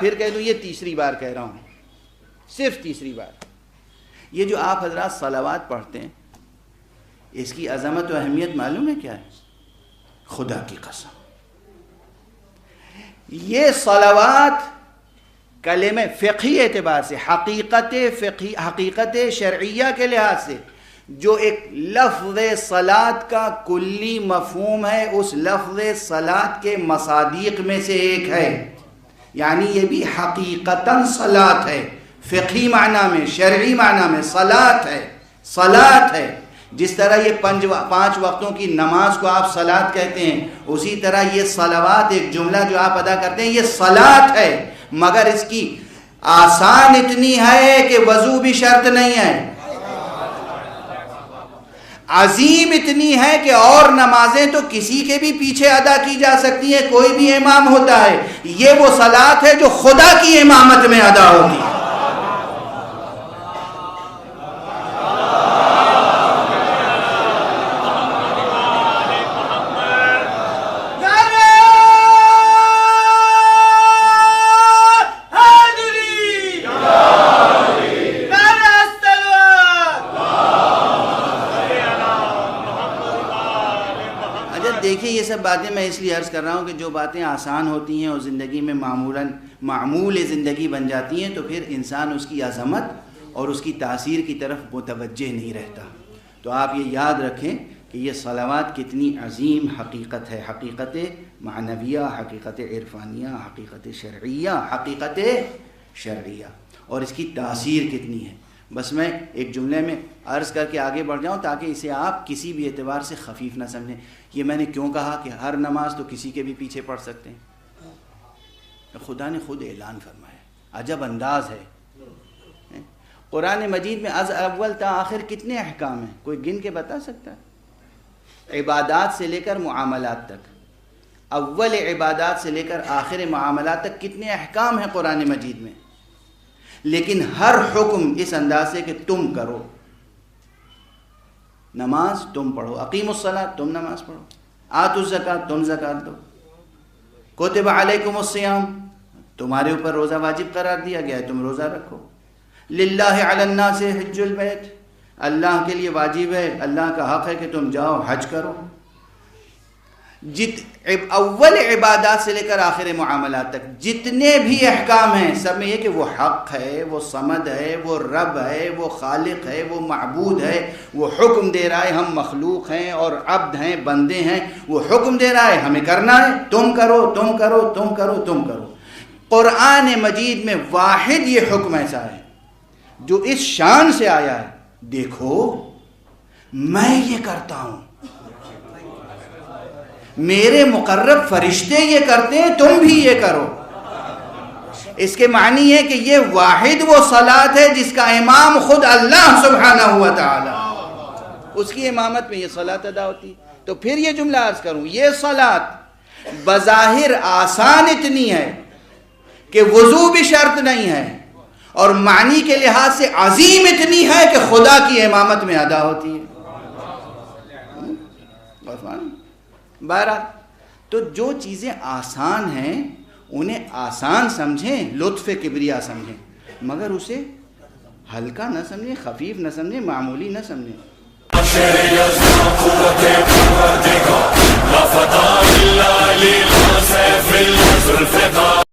پھر کہہ دوں یہ تیسری بار کہہ رہا ہوں، صرف تیسری بار۔ یہ جو آپ حضرات صلوات پڑھتے ہیں، اس کی عظمت و اہمیت معلوم ہے کیا ہے؟ خدا کی قسم، یہ صلوات کلمہ فقہی اعتبار سے، حقیقت شرعیہ کے لحاظ سے جو ایک لفظ صلاۃ کا کلی مفہوم ہے، اس لفظ صلاۃ کے مصادیق میں سے ایک ہے، یعنی یہ بھی حقیقتاً صلاۃ ہے، فقہی معنی میں، شرعی معنی میں صلاۃ ہے، صلاۃ ہے۔ جس طرح یہ 5 وقتوں کی نماز کو آپ صلاۃ کہتے ہیں، اسی طرح یہ صلوات ایک جملہ جو آپ ادا کرتے ہیں یہ صلاۃ ہے، مگر اس کی آسان اتنی ہے کہ وضو بھی شرط نہیں ہے، عظیم اتنی ہے کہ اور نمازیں تو کسی کے بھی پیچھے ادا کی جا سکتی ہیں، کوئی بھی امام ہوتا ہے، یہ وہ صلاۃ ہے جو خدا کی امامت میں ادا ہوتی ہے۔ دیکھیں یہ سب باتیں میں اس لیے عرض کر رہا ہوں کہ جو باتیں آسان ہوتی ہیں اور زندگی میں معمول زندگی بن جاتی ہیں تو پھر انسان اس کی عظمت اور اس کی تاثیر کی طرف متوجہ نہیں رہتا۔ تو آپ یہ یاد رکھیں کہ یہ صلوات کتنی عظیم حقیقت ہے، حقیقت معنویہ، حقیقت عرفانیہ، حقیقت شرعیہ، اور اس کی تاثیر کتنی ہے۔ بس میں ایک جملے میں عرض کر کے آگے بڑھ جاؤں تاکہ اسے آپ کسی بھی اعتبار سے خفیف نہ سمجھیں۔ یہ میں نے کیوں کہا کہ ہر نماز تو کسی کے بھی پیچھے پڑھ سکتے ہیں؟ خدا نے خود اعلان فرمایا، عجب انداز ہے۔ قرآن مجید میں از اول تا آخر کتنے احکام ہیں؟ کوئی گن کے بتا سکتا ہے؟ عبادات سے لے کر معاملات تک، اول عبادات سے لے کر آخر معاملات تک کتنے احکام ہیں قرآن مجید میں؟ لیکن ہر حکم اس انداز سے کہ تم کرو، نماز تم پڑھو، اقیم الصلاۃ تم نماز پڑھو، آتوا الزکاۃ تم زکات دو، کتب علیکم الصیام تمہارے اوپر روزہ واجب قرار دیا گیا ہے تم روزہ رکھو، للہ علی الناس حج البیت اللہ کے لیے واجب ہے، اللہ کا حق ہے کہ تم جاؤ حج کرو۔ اول عبادات سے لے کر آخر معاملات تک جتنے بھی احکام ہیں سب میں یہ کہ وہ حق ہے، وہ صمد ہے، وہ رب ہے، وہ خالق ہے، وہ معبود ہے، وہ حکم دے رہا ہے، ہم مخلوق ہیں اور عبد ہیں، بندے ہیں، وہ حکم دے رہا ہے ہمیں کرنا ہے، تم کرو تم کرو تم کرو تم کرو۔ قرآن مجید میں واحد یہ حکم ایسا ہے جو اس شان سے آیا ہے، دیکھو میں یہ کرتا ہوں، میرے مقرب فرشتے یہ کرتے ہیں تم بھی یہ کرو۔ اس کے معنی ہے کہ یہ واحد وہ صلاۃ ہے جس کا امام خود اللہ سبحانہ ہوا تعالی، اس کی امامت میں یہ صلاۃ ادا ہوتی۔ تو پھر یہ جملہ عرض کروں، یہ صلاۃ بظاہر آسان اتنی ہے کہ وضو بھی شرط نہیں ہے، اور معنی کے لحاظ سے عظیم اتنی ہے کہ خدا کی امامت میں ادا ہوتی ہے۔ بہرحال تو جو چیزیں آسان ہیں انہیں آسان سمجھیں، لطف کبریا سمجھیں، مگر اسے ہلکا نہ سمجھیں، خفیف نہ سمجھیں، معمولی نہ سمجھیں۔